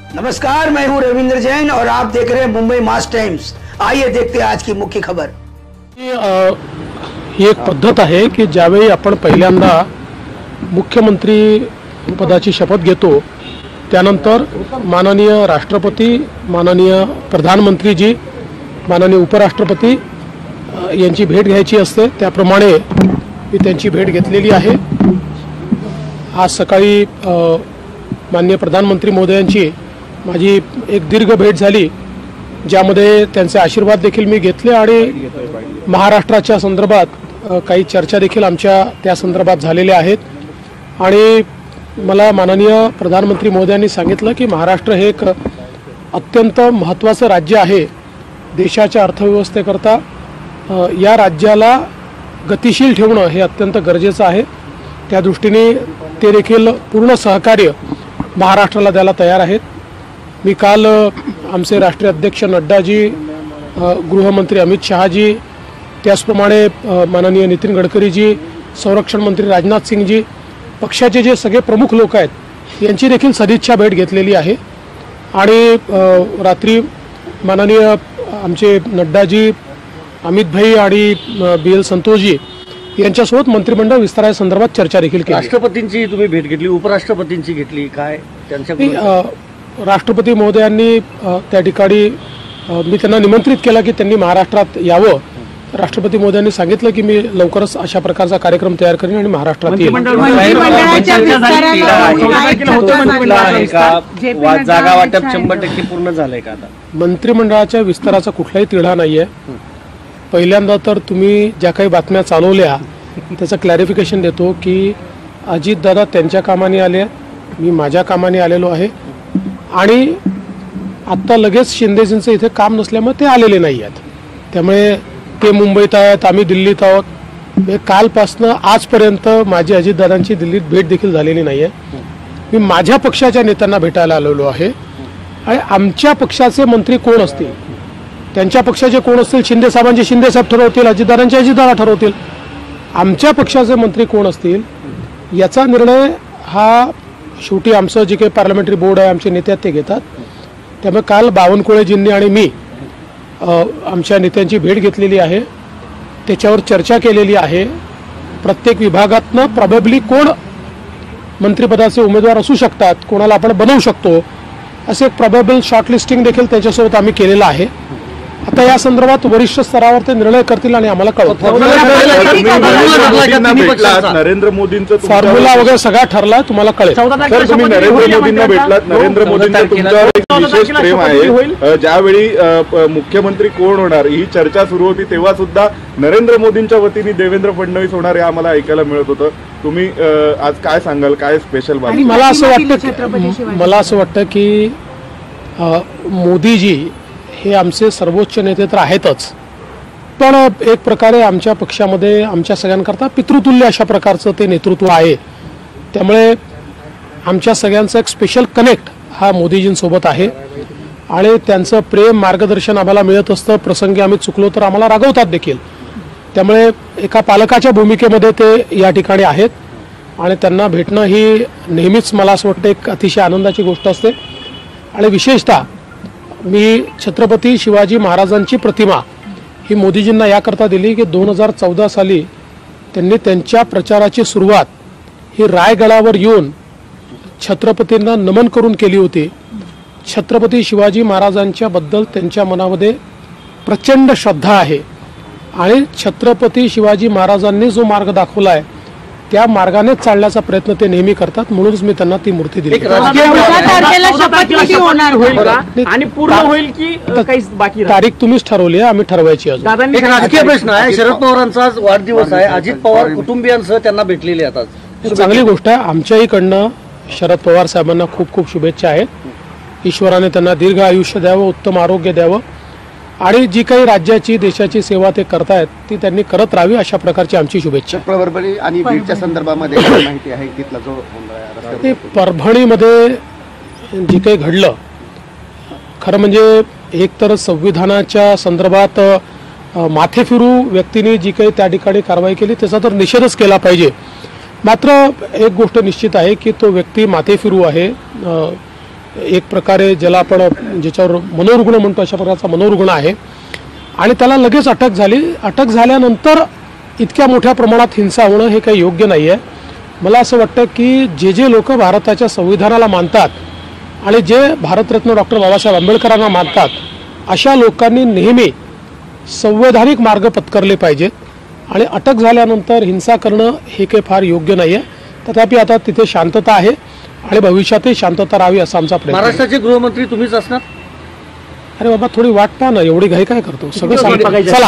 नमस्कार, मैं हूं रविंद्र जैन और आप देख रहे हैं मुंबई मास टाइम्स। आइए देखते हैं आज की मुख्य खबर। ही एक पद्धत आहे की ज्यावेळी आपण पहिल्यांदा मुख्यमंत्री पदाची शपथ घेतो त्यानंतर माननीय राष्ट्रपती, माननीय प्रधानमंत्रीजी, माननीय उपराष्ट्रपती यांची भेट घ्यायची असते। त्याप्रमाणे मी त्यांची भेट घेतलेली आहे। आज सकाळी माननीय प्रधानमंत्री महोदयांची माझी एक दीर्घ भेट झाली, ज्यामध्ये त्यांचे आशीर्वाद देखील मी घेतले आणि महाराष्ट्राच्या संदर्भात काही चर्चा देखील आमच्या त्या संदर्भात झालेल्या आहेत। आणि मला माननीय प्रधानमंत्री महोदयांनी सांगितलं की महाराष्ट्र हे एक अत्यंत महत्त्वाचं राज्य आहे। देशाच्या अर्थव्यवस्थेकरता या राज्याला गतिशील ठेवणं हे अत्यंत गरजेचं आहे। त्या दृष्टीने ते देखील पूर्ण सहकार्य महाराष्ट्राला द्यायला तयार आहेत। मी काल आमचे राष्ट्रीय अध्यक्ष नड्डाजी, गृहमंत्री अमित शहाजी, त्याचप्रमाणे माननीय नितीन गडकरीजी, संरक्षण मंत्री राजनाथ सिंगजी, पक्षाचे जे सगळे प्रमुख लोक आहेत यांची देखील सदिच्छा भेट घेतलेली आहे। आणि रात्री माननीय आमचे नड्डाजी, अमित भाई आणि BL संतोषजी यांच्यासोबत मंत्रिमंडळ विस्तारासंदर्भात चर्चा देखील केली। राष्ट्रपतींची तुम्ही भेट घेतली, उपराष्ट्रपतींची घेतली, काय त्यांच्या राष्ट्रपती महोदयांनी त्या ठिकाणी मी त्यांना निमंत्रित केलं की त्यांनी महाराष्ट्रात यावं। राष्ट्रपती महोदयांनी सांगितलं की मी लवकरच अशा प्रकारचा कार्यक्रम तयार करेन आणि महाराष्ट्रात येईन। जागा वाटप 100% पूर्ण झालंय का? आता मंत्रिमंडळाच्या विस्ताराचा कुठलाही तिढा नाहीये। पहिल्यांदा तर तुम्ही ज्या काही बातम्या चालवल्या त्याचं क्लॅरिफिकेशन देतो की अजितदादा त्यांच्या कामाने आले, मी माझ्या कामाने आलेलो आहे आणि आत्ता लगेच शिंदेजींचं इथे काम नसल्यामुळे ते आलेले नाही आहेत। त्यामुळे ते मुंबईत आहेत, आम्ही दिल्लीत आहोत। कालपासनं आजपर्यंत माझी अजितदादांची दिल्लीत भेट देखील झालेली नाही आहे। मी माझ्या पक्षाच्या नेत्यांना भेटायला आलेलो आहे आणि आमच्या पक्षाचे मंत्री कोण असतील, त्यांच्या पक्षाचे कोण असतील, शिंदे साहेबांचे शिंदे साहेब ठरवतील, अजितदादांचे अजितदादा ठरवतील। आमच्या पक्षाचे मंत्री कोण असतील याचा निर्णय हा शेवटी आमचं जे काही पार्लमेंटरी बोर्ड आहे, आमचे नेते ते घेतात। त्यामुळे काल बावनकुळेजींनी आणि मी आमच्या नेत्यांची भेट घेतलेली आहे, त्याच्यावर चर्चा केलेली आहे। प्रत्येक विभागातनं प्रॉबेबली कोण मंत्रिपदाचे उमेदवार असू शकतात, कोणाला आपण बनवू शकतो, असे एक प्रॉबेबल शॉर्टलिस्टिंग देखील त्यांच्यासोबत आम्ही केलेलं आहे। आता या संदर्भात वरिष्ठ स्तरावर ते निर्णय करतील आणि आम्हाला कळवतील। नरेंद्र मोदींचं फॉर्म्युला वगैरे सगळा ठरला, तुम्हाला कळेल। तुम्ही नरेंद्र मोदींना भेटलात, नरेंद्र मोदींचं तुमच्यावर एक विशेष प्रेम आहे। ज्यावेळी मुख्यमंत्री कोण होणार ही चर्चा सुरू होती तेव्हा सुद्धा नरेंद्र मोदींच्या वतीने देवेंद्र फडणवीस होणार हे आम्हाला ऐकायला मिळत होतं। तुम्ही आज काय सांगाल, काय स्पेशल बातमी? मला असं वाटतं की मोदीजी हे आमचे सर्वोच्च नेते तर आहेतच, पण एक प्रकारे आमच्या पक्षामध्ये आमच्या सगळ्यांकरता पितृतुल्य अशा प्रकारचं ते नेतृत्व आहे। त्यामुळे आमच्या सगळ्यांचं एक स्पेशल कनेक्ट हा मोदीजींसोबत आहे आणि त्यांचं प्रेम, मार्गदर्शन आम्हाला मिळत असतं। प्रसंगी आम्ही चुकलो तर आम्हाला रागवतात देखील। त्यामुळे एका पालकाच्या भूमिकेमध्ये ते या ठिकाणी आहेत आणि त्यांना भेटणं ही नेहमीच मला असं वाटतं एक अतिशय आनंदाची गोष्ट असते। आणि विशेषतः मी छत्रपती शिवाजी महाराजांची प्रतिमा ही मोदीजींना याकरता दिली की 2014 साली त्यांनी त्यांच्या प्रचाराची सुरुवात ही रायगडावर येऊन छत्रपतींना नमन करून केली होती। छत्रपती शिवाजी महाराजांच्या बद्दल त्यांच्या मनामध्ये प्रचंड श्रद्धा आहे आणि छत्रपती शिवाजी महाराजांनी जो मार्ग दाखवला आहे त्या मार्गाने चालण्याचा प्रयत्न ते नेहमी करतात। म्हणूनच मी त्यांना ती मूर्ती दिली। आणि पूर्ण होईल की काही बाकी तारीख तुम्हीच ठरवली आहे, आम्ही ठरवायची अजून। एक राजकीय प्रश्न आहे, शरद पवारांचा आज वाढदिवस आहे, अजित पवार कुटुंबियांसह त्यांना भेटलेले आहेत आज। चांगली गोष्ट आहे। आमच्याहीकडनं शरद पवार साहेबांना खूप खूप शुभेच्छा आहेत। ईश्वराने त्यांना दीर्घ आयुष्य द्यावं, उत्तम आरोग्य द्यावं आणि जी काही राज्याची, देशाची सेवा ते करतायत ती त्यांनी करत राहावी अशा प्रकारची आमची शुभेच्छा। परभणी आणि बीडच्या संदर्भामध्ये माहिती आहे तिथला जो परभणीमध्ये जे काही घडलं, खरं म्हणजे एकतर संविधानाच्या संदर्भात माथे फिरू व्यक्तीने जी काही त्या ठिकाणी कारवाई केली त्याचा तर निषेधच केला पाहिजे। मात्र एक गोष्ट निश्चित आहे की तो व्यक्ती माथे फिरू आहे, एक प्रकारे ज्याला आपण ज्याच्यावर मनोरुग्ण म्हणतो अशा प्रकारचा मनोरुग्ण आहे आणि त्याला लगेच अटक झाली. अटक झाल्यानंतर इतक्या मोठ्या प्रमाणात हिंसा होणं हे काही योग्य नाही आहे. मला असं वाटतं की जे लोक भारताच्या संविधानाला मानतात आणि जे भारतरत्न डॉक्टर बाबासाहेब आंबेडकरांना मानतात अशा लोकांनी नेहमी संवैधानिक मार्ग पत्करले पाहिजेत आणि अटक झाल्यानंतर हिंसा करणं हे काही फार योग्य नाही आहे. तथापि आता तिथे शांतता आहे आणि भविष्यातही शांतता राहावी असा आमचा प्रयत्न आहे. महाराष्ट्राचे गृहमंत्री तुम्हीच असणार. अरे बाबा थोडी वाट पहा ना, एवढी घाई काय करतो, सगळं सांगता. चला.